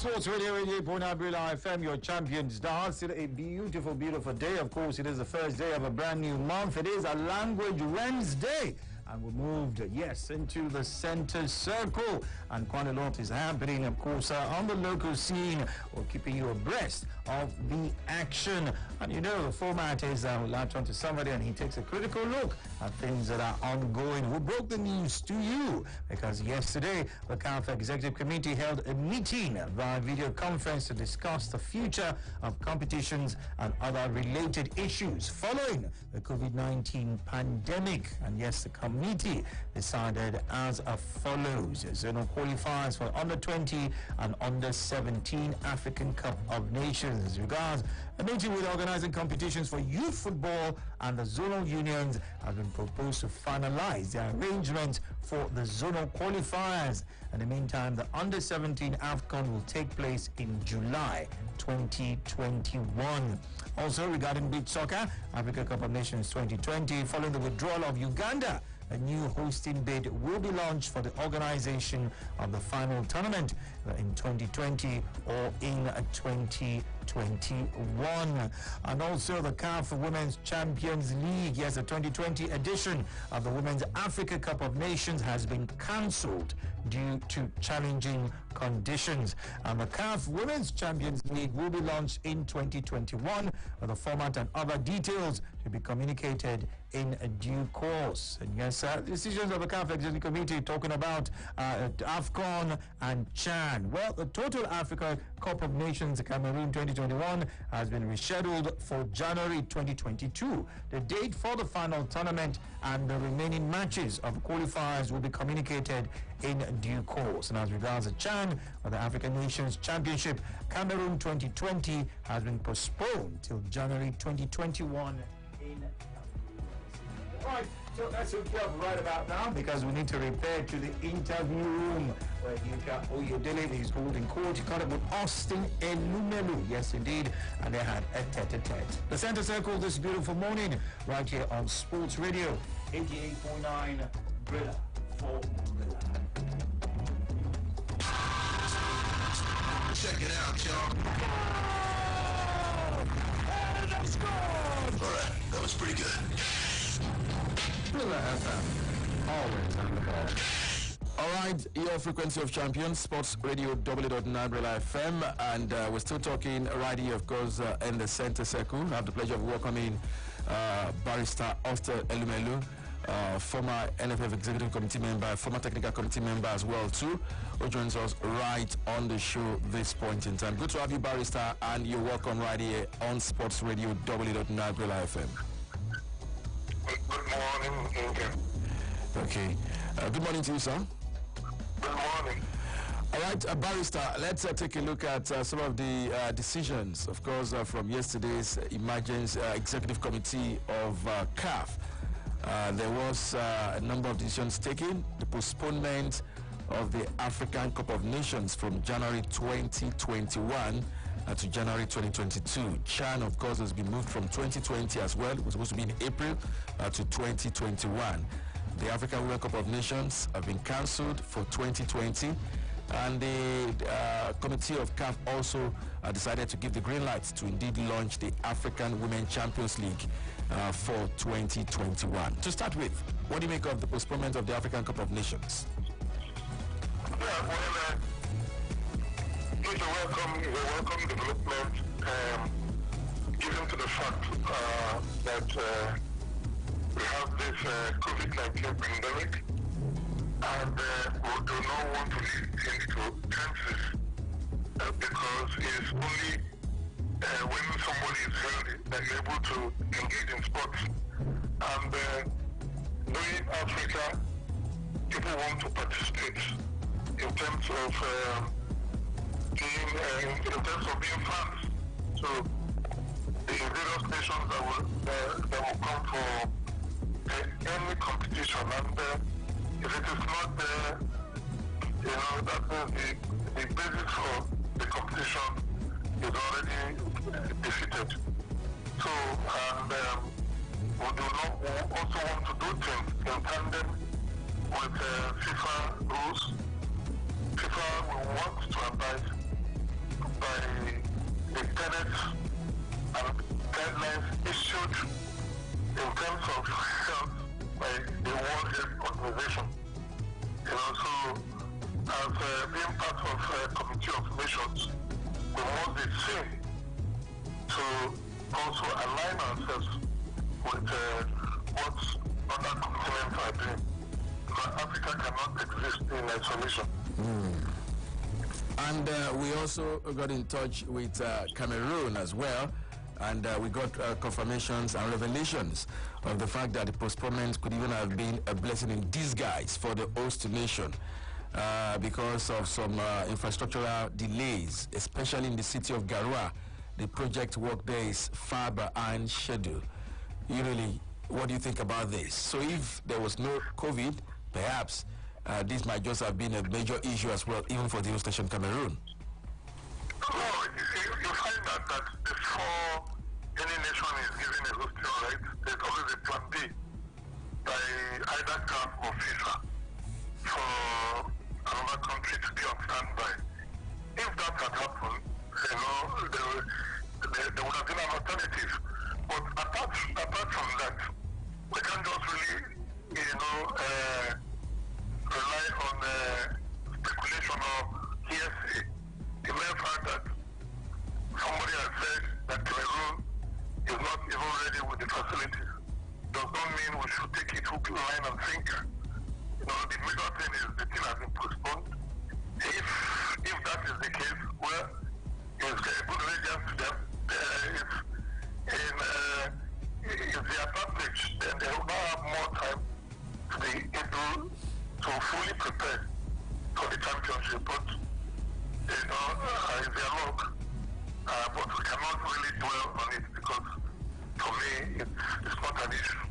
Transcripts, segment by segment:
Sports Radio 88.9 Real FM, your champions. Now, it's a beautiful, beautiful day. Of course, it is the first day of a brand new month. It is a Language Wednesday. And we moved, yes, into the center circle. And quite a lot is happening, of course, on the local scene. We're keeping you abreast of the action. And you know, the format is we latch on to somebody and he takes a critical look at things that are ongoing. We broke the news to you because yesterday the CAF Executive Committee held a meeting via video conference to discuss the future of competitions and other related issues following the COVID-19 pandemic. And yes, the committee decided as follows: zonal qualifiers for under 20 and under 17 African Cup of Nations. As regards a meeting with organizing competitions for youth football, and the zonal unions have been proposed to finalize the arrangements for the zonal qualifiers. In the meantime, the under 17 AFCON will take place in July 2021. Also, regarding beach soccer, Africa Cup of Nations 2020, following the withdrawal of Uganda, a new hosting bid will be launched for the organization of the final tournament in 2020 or in 2021. And also the CAF Women's Champions League, yes, the 2020 edition of the Women's Africa Cup of Nations has been cancelled due to challenging conditions. And the CAF Women's Champions League will be launched in 2021 with the format and other details to be communicated in due course. And yes, decisions of the CAF Executive Committee talking about AFCON and CHAN. Well, the total Africa Cup of Nations Cameroon 2021 has been rescheduled for January 2022. The date for the final tournament and the remaining matches of qualifiers will be communicated in due course. And as regards the CHAN, or the African Nations Championship, Cameroon 2020 has been postponed till January 2021 in Right, so that's hook you up right about now because we need to repair to the interview room where you got Oyedele is holding court. You caught up with Austin Elumelu, yes indeed, and they had a tete-a-tete. The center circle this beautiful morning right here on Sports Radio 88.9 Brilla for Brilla. Check it out, y'all. And they scored! Alright, that was pretty good. Brilla FM, always on the ball. All right, your frequency of champions, Sports Radio W.9 Brilla FM, and we're still talking right here, of course, in the center circle. I have the pleasure of welcoming Barrister Austin Elumelu, former NFF Executive Committee member, former Technical Committee member as well too, who joins us right on the show this point in time. Good to have you, Barrister, and you're welcome right here on Sports Radio W.9 Brilla FM. Good morning, Inge. Okay. Good morning to you, sir. Good morning. All right, Barrister, let's take a look at some of the decisions, of course, from yesterday's Emergency Executive Committee of CAF. There was a number of decisions taken. The postponement of the African Cup of Nations from January 2021 to January 2022. CHAN, of course, has been moved from 2020 as well. It was supposed to be in April to 2021. The African Women Cup of Nations have been cancelled for 2020. And the committee of CAF also decided to give the green light to indeed launch the African Women Champions League for 2021. To start with, what do you make of the postponement of the African Cup of Nations? Yeah, well, it's a welcome development, given to the fact that we have this COVID-19 pandemic, and we do not want to lead into tenses because it's only when somebody is healthy and able to engage in sports. And knowing Africa, people want to participate in terms of being fans. So the various nations that will come for any competition, and if it is not there, that means the basis for the competition is already defeated. So, and we also want to do things in tandem with FIFA rules. FIFA will want to abide by the tenets and guidelines issued in terms of health by the World Health Organization. You know, so as being part of Committee of Nations, we must be seen to also align ourselves with what other continents are doing. Because Africa cannot exist in isolation. And we also got in touch with Cameroon as well, and we got confirmations and revelations of the fact that the postponement could even have been a blessing in disguise for the host nation because of some infrastructural delays, especially in the city of Garoua. The project work there is far behind schedule. What do you think about this? So if there was no COVID, perhaps this might just have been a major issue as well, even for the host nation Cameroon. No, you find that before any nation is given a hosting right, there's always a plan B by either CAF or FIFA for another country to be on standby. If that had happened, there would have been an alternative. But apart from that, we can't just really, rely on speculation or hearsay. The mere fact that somebody has said that Cameroon is not even ready with the facilities does not mean we should take it hook, line, and sinker. The major thing is the thing has been postponed. If that is the case, well, it's a good reason to them. If they are advantage, then they will now have more time to be able to fully prepare for the championship. But, it's their luck. But we cannot really dwell on it because, for me, it's not an issue.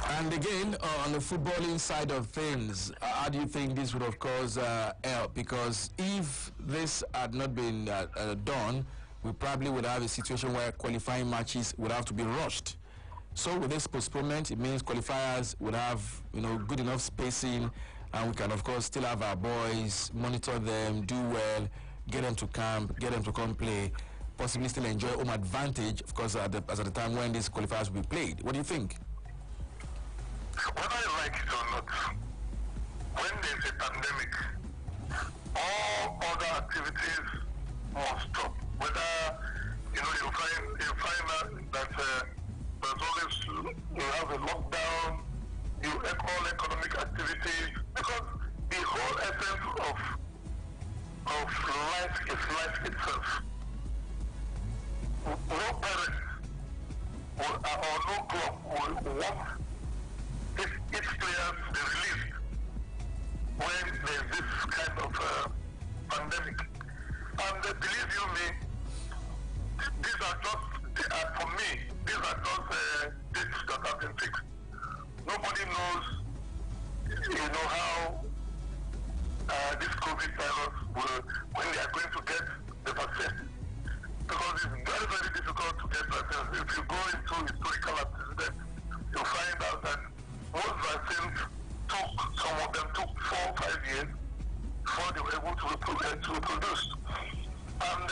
And again, on the footballing side of things, how do you think this would, of course, help? Because if this had not been done, we probably would have a situation where qualifying matches would have to be rushed. So with this postponement, it means qualifiers would have, good enough spacing, and we can, of course, still have our boys, monitor them, do well, get them to camp, get them to come play, possibly still enjoy home advantage, of course, as at the time when these qualifiers will be played. What do you think? Whether I like it or not, when there's a pandemic, all other activities must stop. Whether you find that there's always you have a lockdown, all economic activities, because the whole essence of life is life itself. No parent or no club will want its players to be released when there's this kind of pandemic. And believe you me, these are just, for me, these are just dates that have been fixed. Nobody knows, how this COVID virus will, when they are going to get the vaccine. Because it's very, very difficult to get vaccines. If you go into historical antecedents, you'll find out that most vaccines some of them took 4 or 5 years before they were able to be produced. And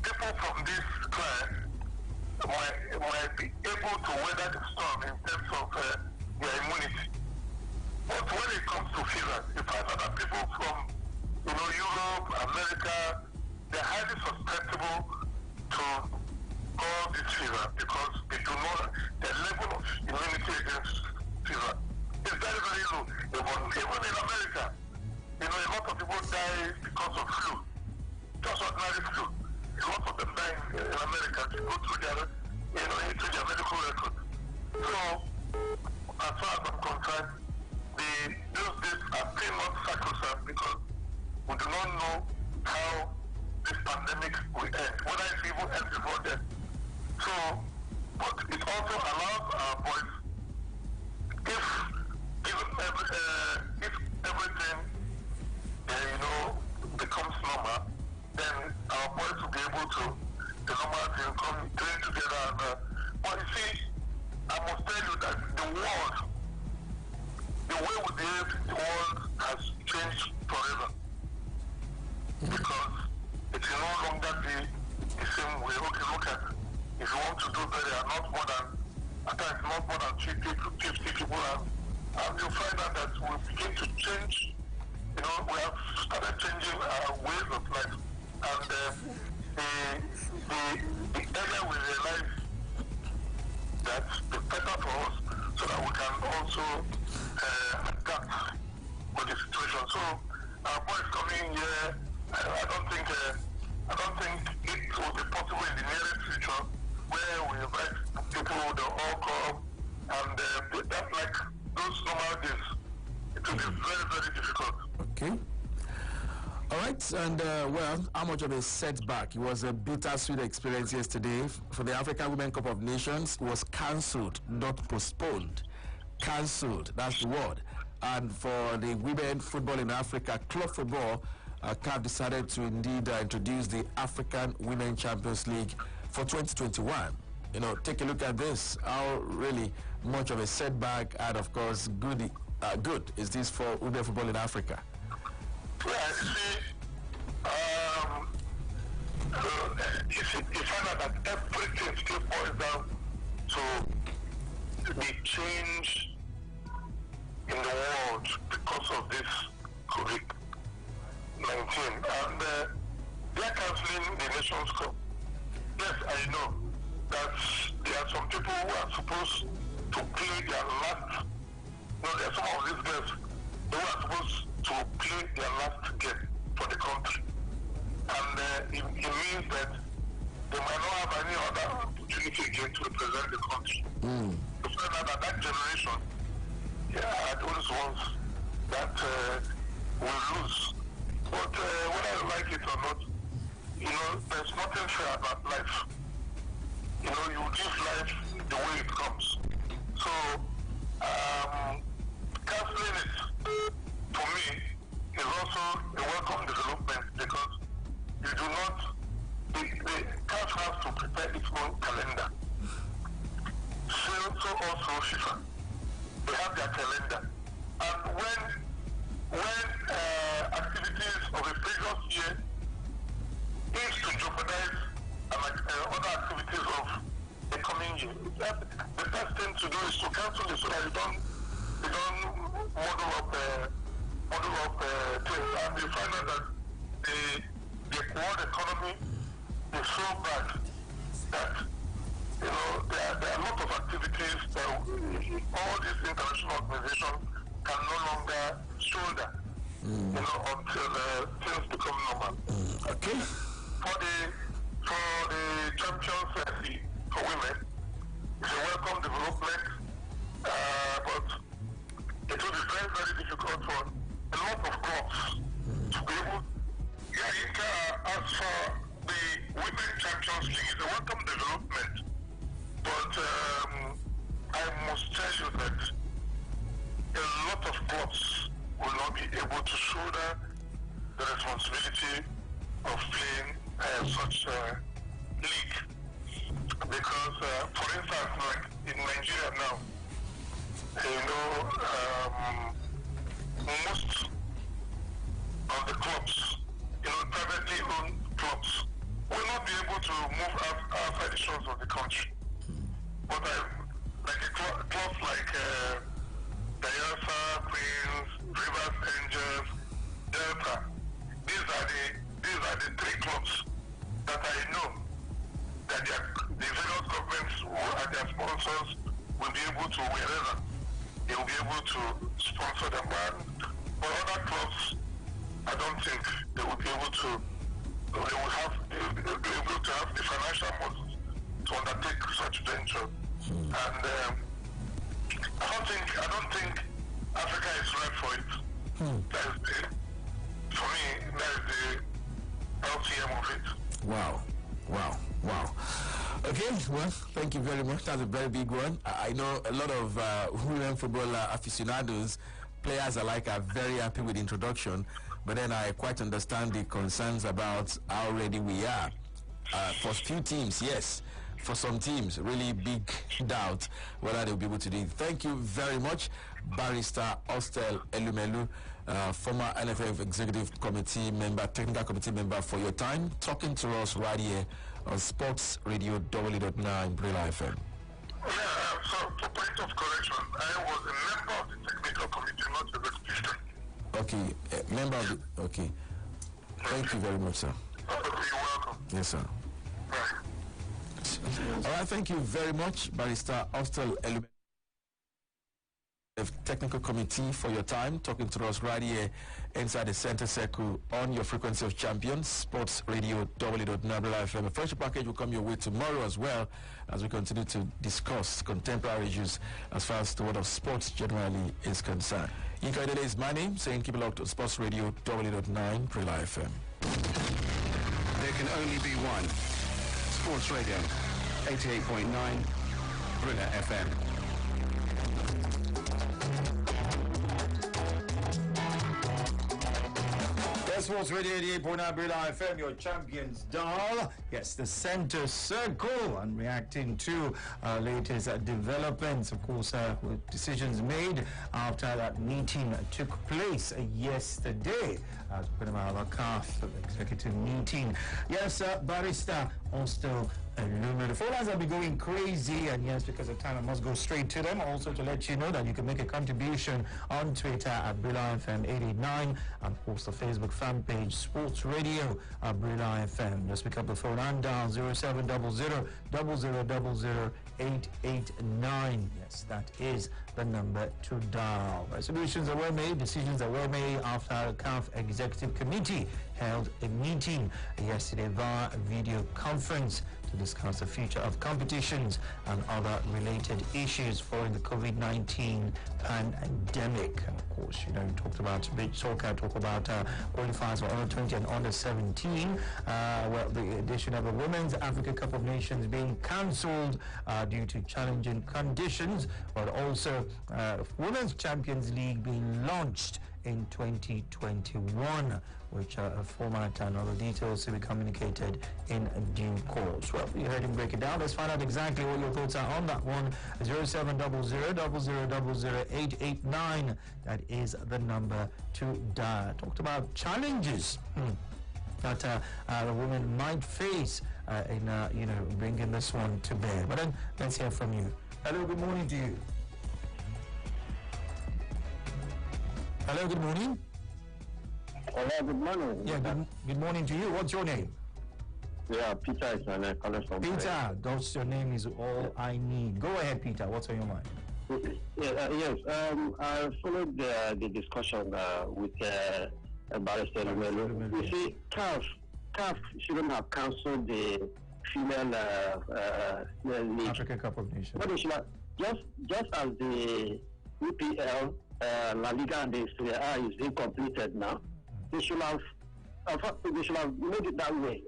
people from this class might be able to weather the storm in terms of their immunity. But when it comes to fever, you find out that people from Europe, America, they're highly susceptible to all this fever because they do not, their level of immunity against fever is very, very low. Even in America, a lot of people die because of flu, just ordinary flu. A lot of them die in America to go through their, into their medical record. So, as far as I'm concerned, those days are still not sacrosanct because we do not know how this pandemic will end, whether it even ends before then. So, but it also allows our boys, if everything, becomes normal, then our boys will be able to, the normal thing, come train together. But you see, I must tell you that the way we behave in the world has changed forever. Because it will no longer be the same way. Okay, look at, if you want to do that, there are not more than, at times not more than 50 people, and you find out that we begin to change. You know, we have started changing our ways of life, and the earlier we realize that the better for us, so that we can also adapt with the situation. So our boys coming here, I don't think it will be possible in the nearest future where we invite people with the all come, and that's like those normal days. It will be very, very difficult. Okay. All right, and well, how much of a setback? It was a bittersweet experience yesterday for the African Women Cup of Nations. It was cancelled, not postponed. Cancelled, that's the word. And for the women football in Africa, club football, CAF decided to indeed introduce the African Women Champions League for 2021. You know, take a look at this. How really much of a setback, and of course, good is this for women football in Africa? Yeah, you find out that everything still boils down to the change in the world because of this COVID-19. And they are cancelling the Nations Cup. Yes, I know that there are some people who are supposed to play their last. No, there are some of these girls who are supposed to play their last game for the country. And it means that they might not have any other opportunity again to represent the country. To find out that generation, are those ones that will lose. But whether you like it or not, you know, there's nothing fair about life. You know, you live life the way it comes. So, cancelling it, for me, is also a welcome development, because you do not, the CAF has to prepare its own calendar. So also FIFA, they have their calendar. And when activities of a previous year is to jeopardize other activities of the coming year, the best thing to do is to cancel it so that you don't model up things. And you find out that the world economy is so bad that, you know, there are a lot of activities that all these international organizations can no longer shoulder, you know, until things become normal. Okay. For the Champions League for women, it's a welcome development, but it will be very, very difficult for a lot of clubs to be able. As for the Women Champions League, it's a welcome development, but I must tell you that a lot of clubs will not be able to shoulder the responsibility of playing such league, because, for instance, like in Nigeria now, you know, most of the clubs, you know, privately owned clubs, will not be able to move outside the shores of the country. But like clubs like Diasa, Queens, Rivers Angels, Delta, these are the three clubs that I know that the various governments and their sponsors will be able to, wherever, they will be able to sponsor them. And for other clubs, I don't think they will be able to. They will be able to have the financial muscles to undertake such venture. And I don't think Africa is right for it. For me, that is the LTM of it. Wow. Okay, well, thank you very much. That's a very big one. I know a lot of women football aficionados, players alike, are very happy with the introduction, but then I quite understand the concerns about how ready we are. For few teams, yes. For some teams, really big doubt whether they'll be able to do it. Thank you very much, Barrister Austell Elumelu. former NFF Executive Committee member, Technical Committee member, for your time talking to us right here on Sports Radio W.9 Brilla FM. Yeah, so for point of correction, I was a member of the technical committee, not the executive. Okay, member of the, okay. Thank you very much, sir. Okay, you're welcome. Yes, sir. Right. All right, thank you very much, Barrister Austell Elumelu, Technical Committee, for your time talking to us right here inside the center circle on your frequency of champions, Sports Radio W.9 FM. A fresh package will come your way tomorrow as well, as we continue to discuss contemporary issues as far as the world of sports generally is concerned. Yinka Idele is my name, saying keep it locked to Sports Radio W.9 Brilla FM. There can only be one. Sports Radio, 88.9 Brilla FM. Sports Radio 88.9 Brilla FM, your champions dial. Yes, the center circle, and reacting to latest developments, of course, with decisions made after that meeting took place yesterday. Talking about the CAF executive meeting. Yes, Barrister Austell Elumelu. The phone lines have been going crazy, and yes, because of time, I must go straight to them. Also, to let you know that you can make a contribution on Twitter at Brilla FM 889, and of course the Facebook fan page Sports Radio at Brilla FM. Just pick up the phone and dial 0700 0000 889. Yes, that is the number to dial. Resolutions that were made, decisions that were made after the CAF Executive Committee held a meeting yesterday via video conference to discuss the future of competitions and other related issues following the COVID-19 pandemic. And of course, you know, we talked about beach soccer, talked about qualifiers for under 20 and under 17. Well, the edition of the Women's Africa Cup of Nations being cancelled due to challenging conditions, but also Women's Champions League being launched in 2021, which format and other details to be communicated in due course. Well, you heard him break it down. Let's find out exactly what your thoughts are on that one. 0700 0000 889. That is the number to dial. Talked about challenges that the women might face in you know, bringing this one to bear. But then let's hear from you. Hello, good morning to you. Hello, good morning. Hello, good morning. Yeah, good morning to you. What's your name? Yeah, Peter is my caller from Peter, that's your name is all I need. Go ahead, Peter. What's on your mind? Yes, I followed the discussion with Barrister Elumelu. You see, CAF shouldn't have cancelled the female league. Africa Cup of Nations. But they should have, just as the EPL, La Liga and the Serie A is being completed now, they should have made it that way.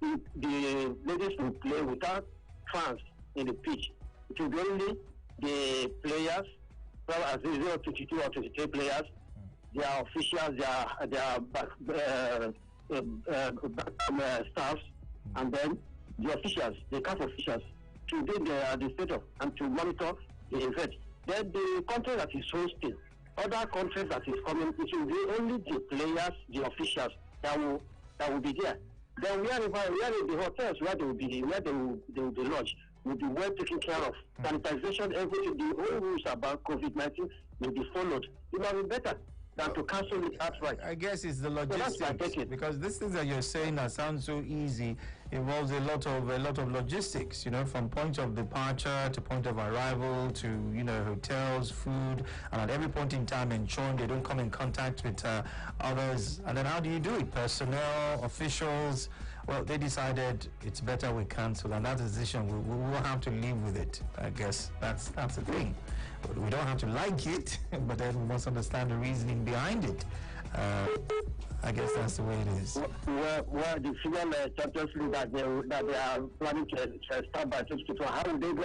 The ladies will play without fans in the pitch. It will be only the players, well, as 22 or 23 players, their officials, their staffs, and then the officials, the CAF officials, to do the setup and to monitor the event. Then the country that is hosting, other countries that is coming, it will be only the players, the officials that will be there. Then where the hotels where they will be lodged will be well taken care of. Sanitization, everything, the whole rules about COVID-19 will be followed. It might be better than to cancel it outright. I guess it's the logistics, because these things that you're saying that sound so easy involves a lot of logistics, you know, from point of departure to point of arrival to, you know, hotels, food, and at every point in time ensuring they don't come in contact with others. And then how do you do it? Personnel, officials. Well, they decided it's better we cancel, and that's a decision. We will have to live with it. I guess that's the thing. But we don't have to like it, but then we must understand the reasoning behind it. I guess that's the way it is. Well, the female Champions League that they are planning to start by 2024, how will they go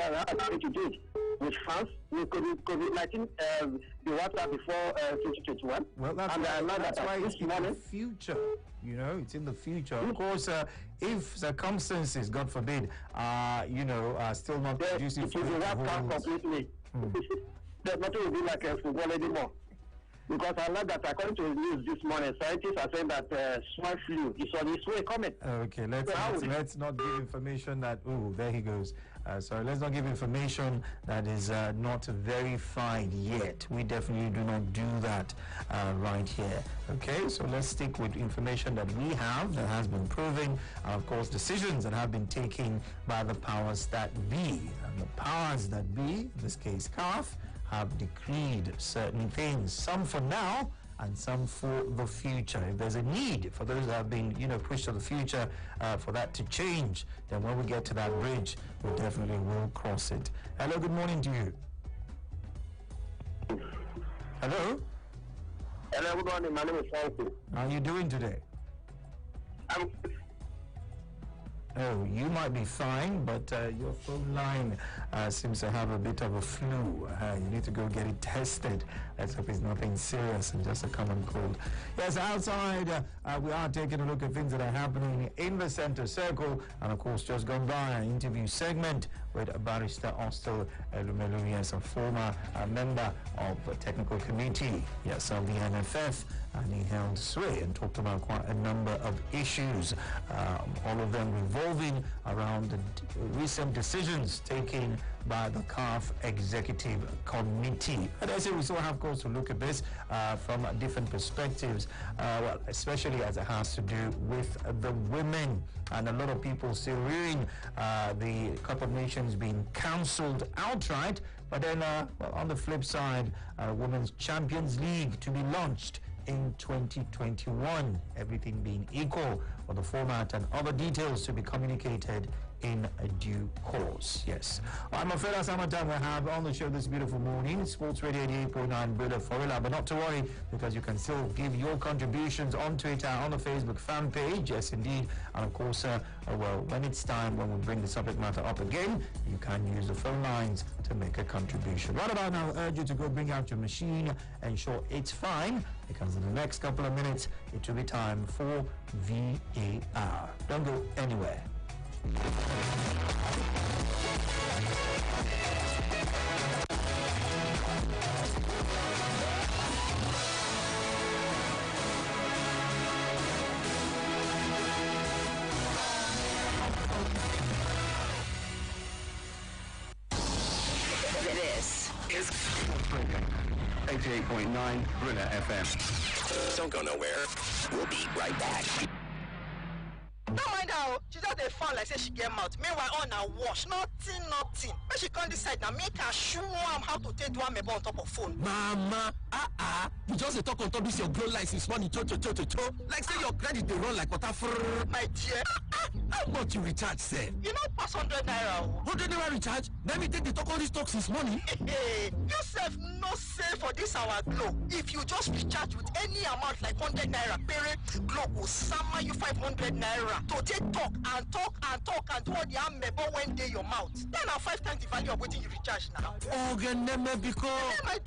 to do it? With France, with COVID-19, the water before 2021. Well, that's why it's in the future. You know, it's in the future. Of course, if circumstances, God forbid, you know, are still not producing it will be wiped out completely. Nothing will be like football anymore. Because I learned that according to the news this morning, scientists are saying that swine flu is on its way coming. Okay, let's not give information that, there he goes. Sorry, let's not give information that is not verified yet. We definitely do not do that right here. Okay, so let's stick with information that we have that has been proven, and of course decisions that have been taken by the powers that be. And the powers that be, in this case CAF, have decreed certain things, some for now and some for the future. If there's a need for those that have been, pushed to the future for that to change, then when we get to that bridge, we definitely will cross it. Hello, good morning to you. Hello? Hello, good morning. My name is Franco. How are you doing today? Oh, you might be fine, but your phone line seems to have a bit of a flu. You need to go get it tested. Let's hope it's nothing serious and just a common cold. Yes, outside, we are taking a look at things that are happening in the center circle. And of course, just gone by an interview segment with Barrister Austell Elumelu, yes, a former member of the technical committee, yes, of the NFF. And he held sway and talked about quite a number of issues, all of them revolving around the recent decisions taken by the CAF Executive Committee. And I say we still have, of course, to look at this from different perspectives, especially as it has to do with the women. And a lot of people still rearing the Cup of Nations being cancelled outright. But then, on the flip side, Women's Champions League to be launched in 2021, everything being equal, for the format and other details to be communicated in a due course. Yes. I'm afraid that's how much time we have on the show this beautiful morning. Sports Radio 88.9 Buddha Forilla. But not to worry, because you can still give your contributions on Twitter, on the Facebook fan page. Yes, indeed. And of course, when it's time, when we bring the subject matter up again, you can use the phone lines to make a contribution. Right about now, I urge you to go bring out your machine, ensure it's fine, because in the next couple of minutes, it will be time for VAR. Don't go anywhere. This is 88.9 Brilla FM. Don't go nowhere. We'll be right back. Don't mind her. She just dey fall like say she get mouth. Meanwhile, on her wash. Nothing. When she come this side now, make her show am how to take one member on top of phone. Mama, you just dey talk on top this your glow lights this morning, cho. Like say your credit dey run like water. My dear. How much you recharge, sir? You know pass 100 naira. 100 naira recharge? Let me take the talk all these talks this morning. Hey, you sef no say for this our glow. If you just recharge with any amount like 100 naira, parent glow will summon you 500 naira to take talk and do all the amebo when dey your mouth. Then na 5 times the value of wetin you recharge now. Because